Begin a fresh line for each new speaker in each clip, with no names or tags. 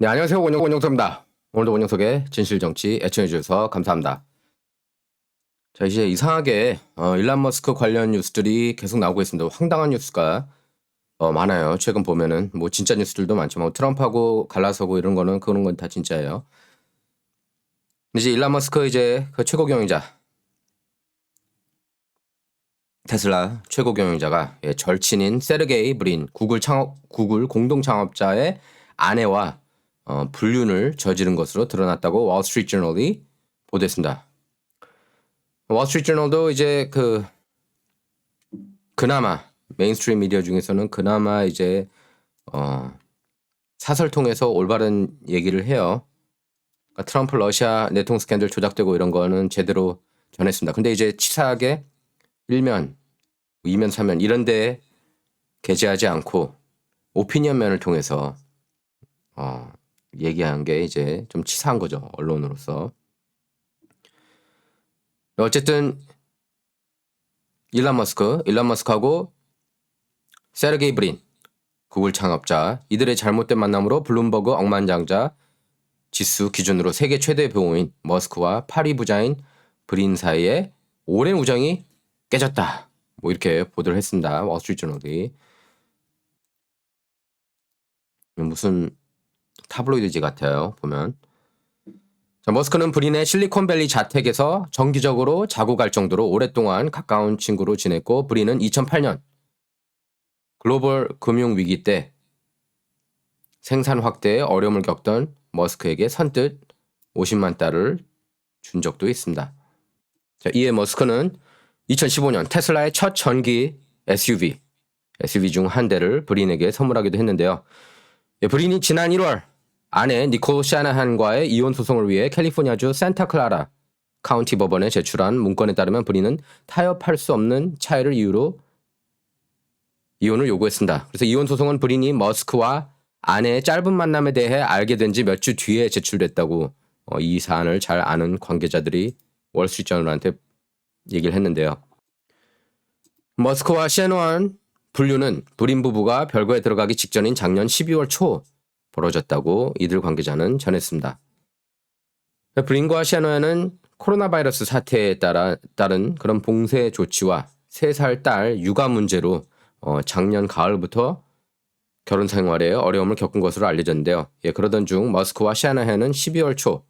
네, 안녕하세요. 원영석입니다. 오늘도 원영석의 진실정치 애청해주셔서 감사합니다. 자, 이제 이상하게 일론 머스크 관련 뉴스들이 계속 나오고 있습니다. 황당한 뉴스가 많아요. 최근 보면은 뭐 진짜 뉴스들도 많지만 뭐 트럼프하고 갈라서고 이런 거는 그런 건 다 진짜예요. 이제 일론 머스크 이제 그 최고 경영자 테슬라 최고 경영자가 절친인 세르게이 브린 구글 공동 창업자의 아내와 불륜을 저지른 것으로 드러났다고 월스트리트저널이 보도했습니다. 월스트리트저널도 이제 그나마 메인스트림 미디어 중에서는 그나마 이제 사설 통해서 올바른 얘기를 해요. 그러니까 트럼프 러시아 내통 스캔들 조작되고 이런 거는 제대로 전했습니다. 근데 이제 치사하게 1면, 2면, 3면 이런 데 게재하지 않고 오피니언면을 통해서 얘기한 게 이제 좀 치사한 거죠. 언론으로서. 어쨌든 일론 머스크하고 세르게이 브린 구글 창업자 이들의 잘못된 만남으로 블룸버그 억만장자 지수 기준으로 세계 최대 부호인 머스크와 파리 부자인 브린 사이에 오랜 우정이 깨졌다. 뭐 이렇게 보도를 했습니다. 월스트리트저널이. 무슨 타블로이드지 같아요. 보면. 자, 머스크는 브린의 실리콘밸리 자택에서 정기적으로 자고 갈 정도로 오랫동안 가까운 친구로 지냈고 브린은 2008년 글로벌 금융 위기 때 생산 확대에 어려움을 겪던 머스크에게 선뜻 50만 달러를 준 적도 있습니다. 자, 이에 머스크는 2015년 테슬라의 첫 전기 SUV 중 한 대를 브린에게 선물하기도 했는데요. 브린이 지난 1월 아내 니콜 샤나한과의 이혼 소송을 위해 캘리포니아주 산타클라라 카운티 법원에 제출한 문건에 따르면 브린은 타협할 수 없는 차이를 이유로 이혼을 요구했습니다. 그래서 이혼 소송은 브린이 머스크와 아내의 짧은 만남에 대해 알게 된 지 몇 주 뒤에 제출됐다고 이 사안을 잘 아는 관계자들이 월스트리트저널한테 얘기를 했는데요. 머스크와 샤노한 불륜은 브린 부부가 별거에 들어가기 직전인 작년 12월 초 벌어졌다고 이들 관계자는 전했습니다. 브린과 샤노한은 코로나 바이러스 사태에 따른 그런 봉쇄 조치와 3살 딸 육아 문제로 작년 가을부터 결혼 생활에 어려움을 겪은 것으로 알려졌는데요. 그러던 중 머스크와 샤나헨은 12월 초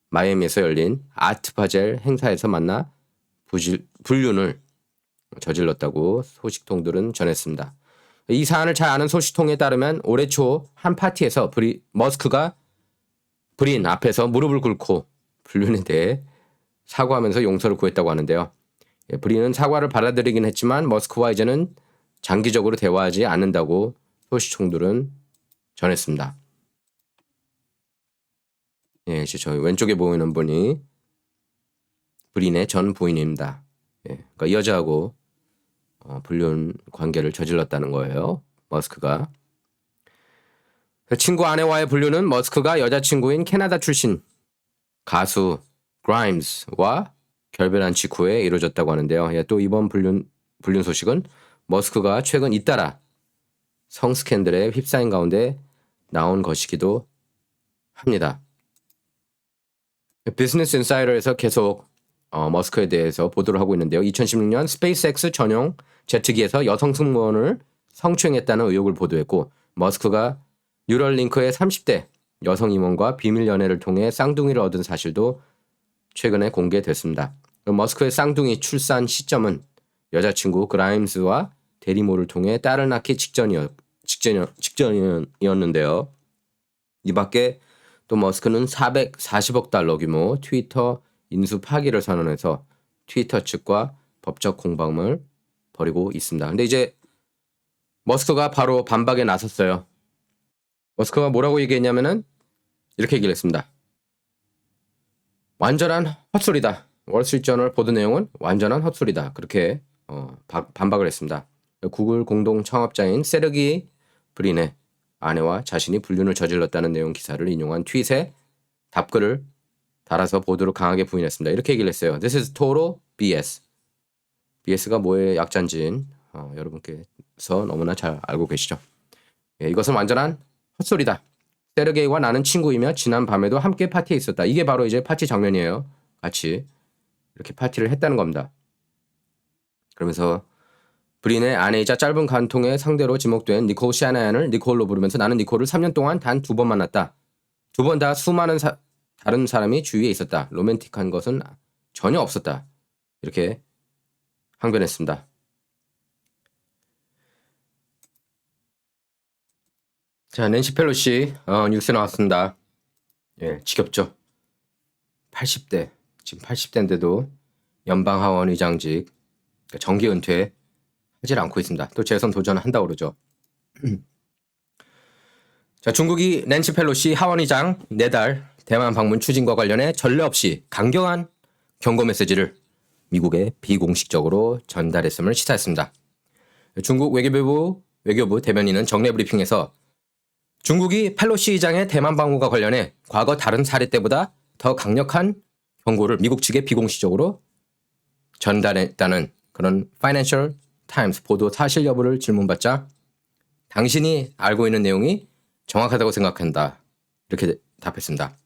마이애미에서 열린 아트파젤 행사에서 만나 불륜을 저질렀다고 소식통들은 전했습니다. 이 사안을 잘 아는 소식통에 따르면 올해 초 한 파티에서 머스크가 브린 앞에서 무릎을 꿇고 불륜에 대해 사과하면서 용서를 구했다고 하는데요. 브린은 사과를 받아들이긴 했지만 머스크와 이제는 장기적으로 대화하지 않는다고 소식통들은 전했습니다. 이제 저희 왼쪽에 보이는 분이 브린의 전 부인입니다. 그러니까 이 여자하고 불륜 관계를 저질렀다는 거예요. 머스크가. 친구 아내와의 불륜은 머스크가 여자친구인 캐나다 출신 가수 그라임스와 결별한 직후에 이루어졌다고 하는데요. 또 이번 불륜 소식은 머스크가 최근 잇따라 성 스캔들에 휩싸인 가운데 나온 것이기도 합니다. 비즈니스 인사이더에서 계속 머스크에 대해서 보도를 하고 있는데요. 2016년 스페이스X 전용 제트기에서 여성 승무원을 성추행했다는 의혹을 보도했고 머스크가 뉴럴링크의 30대 여성 임원과 비밀 연애를 통해 쌍둥이를 얻은 사실도 최근에 공개됐습니다. 머스크의 쌍둥이 출산 시점은 여자친구 그라임스와 대리모를 통해 딸을 낳기 직전이었는데요. 이 밖에 또 머스크는 440억 달러 규모 트위터 인수 파기를 선언해서 트위터 측과 법적 공방을 벌이고 있습니다. 근데 이제 머스크가 바로 반박에 나섰어요. 머스크가 뭐라고 얘기했냐면은 이렇게 얘기를 했습니다. 완전한 헛소리다. 월스트리트저널 보도 내용은 완전한 헛소리다. 그렇게 반박을 했습니다. 구글 공동 창업자인 세르기 브린의 아내와 자신이 불륜을 저질렀다는 내용 기사를 인용한 트윗에 답글을 달아서 보도를 강하게 부인했습니다. 이렇게 얘기를 했어요. This is total BS. BS가 뭐의 약자인지는 여러분께서 너무나 잘 알고 계시죠. 이것은 완전한 헛소리다. 세르게이와 나는 친구이며 지난 밤에도 함께 파티에 있었다. 이게 바로 이제 파티 장면이에요. 같이 이렇게 파티를 했다는 겁니다. 그러면서 브린의 아내이자 짧은 간통의 상대로 지목된 니콜 샤나얀을 니콜로 부르면서 나는 니콜을 3년 동안 단 2번 만났다. 2번 다 수많은 다른 사람이 주위에 있었다. 로맨틱한 것은 전혀 없었다. 이렇게 항변했습니다. 자, 낸시 펠로시 뉴스에 나왔습니다. 예, 지겹죠. 80대, 지금 80대인데도 연방 하원 의장직 그러니까 정기 은퇴 하질 않고 있습니다. 또 재선 도전을 한다고 그러죠. 자, 중국이 낸시 펠로시 하원 의장 4달 대만 방문 추진과 관련해 전례 없이 강경한 경고 메시지를 미국에 비공식적으로 전달했음을 시사했습니다. 중국 외교부 대변인은 정례 브리핑에서 중국이 펠로시 의장의 대만 방문과 관련해 과거 다른 사례 때보다 더 강력한 경고를 미국 측에 비공식적으로 전달했다는 그런 파이낸셜 타임스 보도 사실 여부를 질문받자 당신이 알고 있는 내용이 정확하다고 생각한다. 이렇게 답했습니다.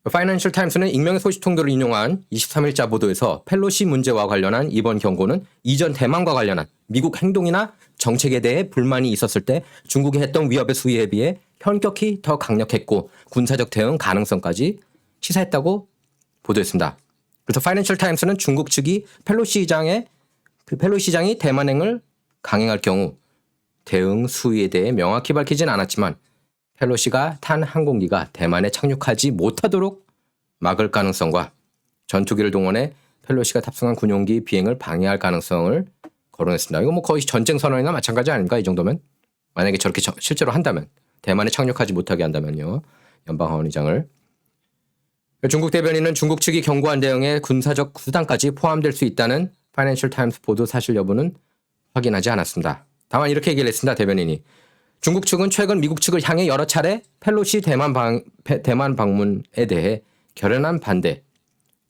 파이낸셜 타임스는 익명의 소식통들을 인용한 23일자 보도에서 펠로시 문제와 관련한 이번 경고는 이전 대만과 관련한 미국 행동이나 정책에 대해 불만이 있었을 때 중국이 했던 위협의 수위에 비해 현격히 더 강력했고 군사적 대응 가능성까지 시사했다고 보도했습니다. 그래서 파이낸셜 타임스는 중국 측이 펠로시 시장이 대만행을 강행할 경우 대응 수위에 대해 명확히 밝히진 않았지만 펠로시가 탄 항공기가 대만에 착륙하지 못하도록 막을 가능성과 전투기를 동원해 펠로시가 탑승한 군용기 비행을 방해할 가능성을 거론했습니다. 이거 뭐 거의 전쟁 선언이나 마찬가지 아닙니까? 이 정도면 만약에 저렇게 실제로 한다면 대만에 착륙하지 못하게 한다면요. 연방하원 의장을 중국 대변인은 중국 측이 경고한 대응에 군사적 수단까지 포함될 수 있다는 파이낸셜 타임스 보도 사실 여부는 확인하지 않았습니다. 다만 이렇게 얘기를 했습니다. 대변인이 중국 측은 최근 미국 측을 향해 여러 차례 펠로시 대만 방문에 대해 결연한 반대,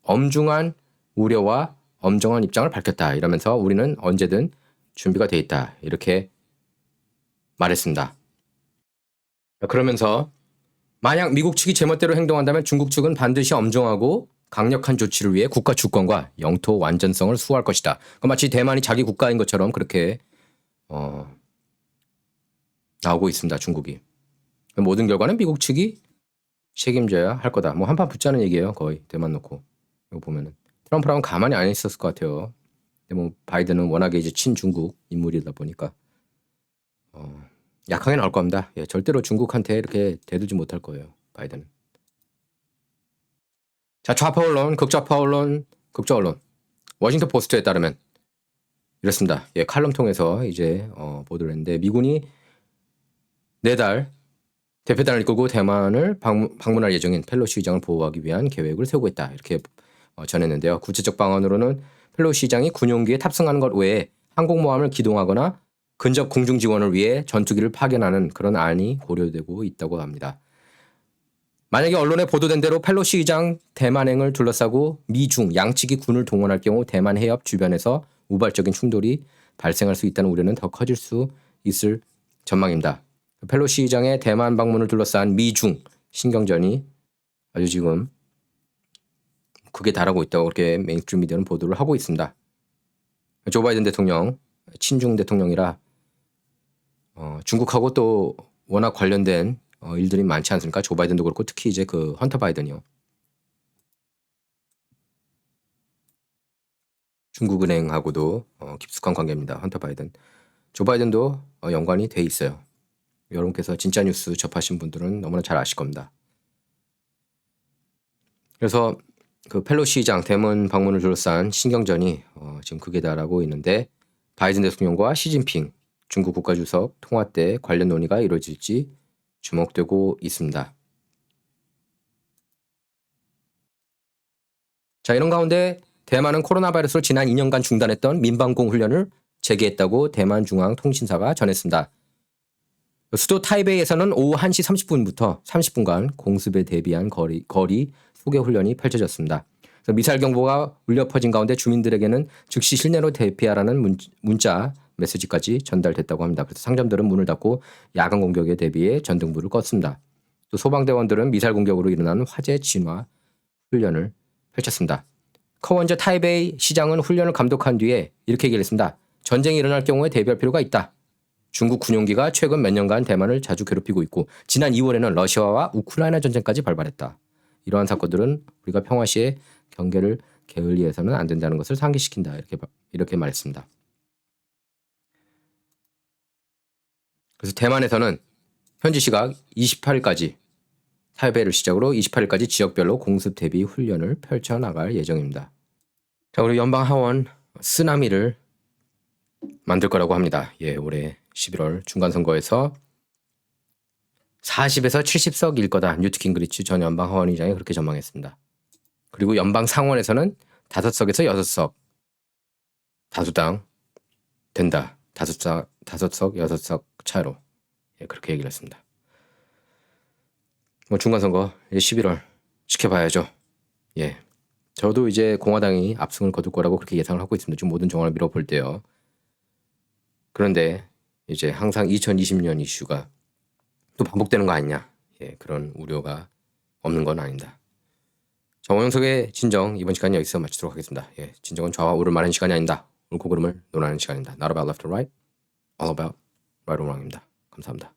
엄중한 우려와 엄정한 입장을 밝혔다. 이러면서 우리는 언제든 준비가 돼 있다. 이렇게 말했습니다. 그러면서 만약 미국 측이 제멋대로 행동한다면 중국 측은 반드시 엄정하고 강력한 조치를 위해 국가 주권과 영토 완전성을 수호할 것이다. 마치 대만이 자기 국가인 것처럼 그렇게 나오고 있습니다. 중국이. 모든 결과는 미국 측이 책임져야 할 거다. 뭐 한판 붙자는 얘기예요. 거의 대만 놓고. 이거 보면은 트럼프랑은 가만히 안 있었을 것 같아요. 근데 뭐 바이든은 워낙에 이제 친중국 인물이다 보니까 약하게 나올 겁니다. 예, 절대로 중국한테 이렇게 대들지 못할 거예요. 바이든은. 자, 좌파 언론, 극좌파 언론, 극좌 언론. 워싱턴 포스트에 따르면 이렇습니다. 예, 칼럼 통해서 이제 보도를 했는데 미군이 4달 대표단을 이끌고 대만을 방문할 예정인 펠로시 의장을 보호하기 위한 계획을 세우고 있다. 이렇게 전했는데요. 구체적 방안으로는 펠로시 의장이 군용기에 탑승하는 것 외에 항공모함을 기동하거나 근접 공중 지원을 위해 전투기를 파견하는 그런 안이 고려되고 있다고 합니다. 만약에 언론에 보도된 대로 펠로시 의장 대만행을 둘러싸고 미중 양측이 군을 동원할 경우 대만 해협 주변에서 우발적인 충돌이 발생할 수 있다는 우려는 더 커질 수 있을 전망입니다. 펠로시 의장의 대만 방문을 둘러싼 미중 신경전이 아주 지금 극에 달하고 있다고 그렇게 메인스트림 미디어는 보도를 하고 있습니다. 조 바이든 대통령, 친중 대통령이라 중국하고 또 워낙 관련된 일들이 많지 않습니까? 조 바이든도 그렇고 특히 이제 그 헌터 바이든이요. 중국은행하고도 깊숙한 관계입니다. 헌터 바이든. 조 바이든도 연관이 돼 있어요. 여러분께서 진짜 뉴스 접하신 분들은 너무나 잘 아실 겁니다. 그래서 그 펠로시 의장 대만 방문을 둘러싼 신경전이 지금 극에 달하고 있는데 바이든 대통령과 시진핑 중국 국가주석 통화 때 관련 논의가 이루어질지 주목되고 있습니다. 자, 이런 가운데 대만은 코로나 바이러스로 지난 2년간 중단했던 민방공 훈련을 재개했다고 대만 중앙통신사가 전했습니다. 수도 타이베이에서는 오후 1시 30분부터 30분간 공습에 대비한 거리 소개 훈련이 펼쳐졌습니다. 미사일 경보가 울려 퍼진 가운데 주민들에게는 즉시 실내로 대피하라는 문자 메시지까지 전달됐다고 합니다. 그래서 상점들은 문을 닫고 야간 공격에 대비해 전등불을 껐습니다. 또 소방대원들은 미사일 공격으로 일어난 화재 진화 훈련을 펼쳤습니다. 커원저 타이베이 시장은 훈련을 감독한 뒤에 이렇게 얘기를 했습니다. 전쟁이 일어날 경우에 대비할 필요가 있다. 중국 군용기가 최근 몇 년간 대만을 자주 괴롭히고 있고 지난 2월에는 러시아와 우크라이나 전쟁까지 발발했다. 이러한 사건들은 우리가 평화 시에 경계를 게을리해서는 안 된다는 것을 상기시킨다. 이렇게 말했습니다. 그래서 대만에서는 현지 시각 28일까지 타이베이를 시작으로 28일까지 지역별로 공습 대비 훈련을 펼쳐나갈 예정입니다. 자, 그리고 연방 하원 쓰나미를 만들 거라고 합니다. 예, 올해 11월 중간선거에서 40에서 70석일 거다. 뉴트 깅그리치 전 연방 하원의장이 그렇게 전망했습니다. 그리고 연방 상원에서는 5석에서 6석 다수당 된다. 5석, 6석 차로. 예, 그렇게 얘기를 했습니다. 뭐 중간선거 11월 지켜봐야죠. 예. 저도 이제 공화당이 압승을 거둘 거라고 그렇게 예상을 하고 있습니다. 지금 모든 정황을 밀어볼 때요. 그런데 이제 항상 2020년 이슈가 또 반복되는 거 아니냐. 예, 그런 우려가 없는 건 아닙니다. 자, 원영석의 진정 이번 시간 여기서 마치도록 하겠습니다. 예, 진정은 좌와 우를 말하는 시간이 아닙니다. 옳고 그름을 논하는 시간입니다. Not about left or right, all about right or wrong입니다. 감사합니다.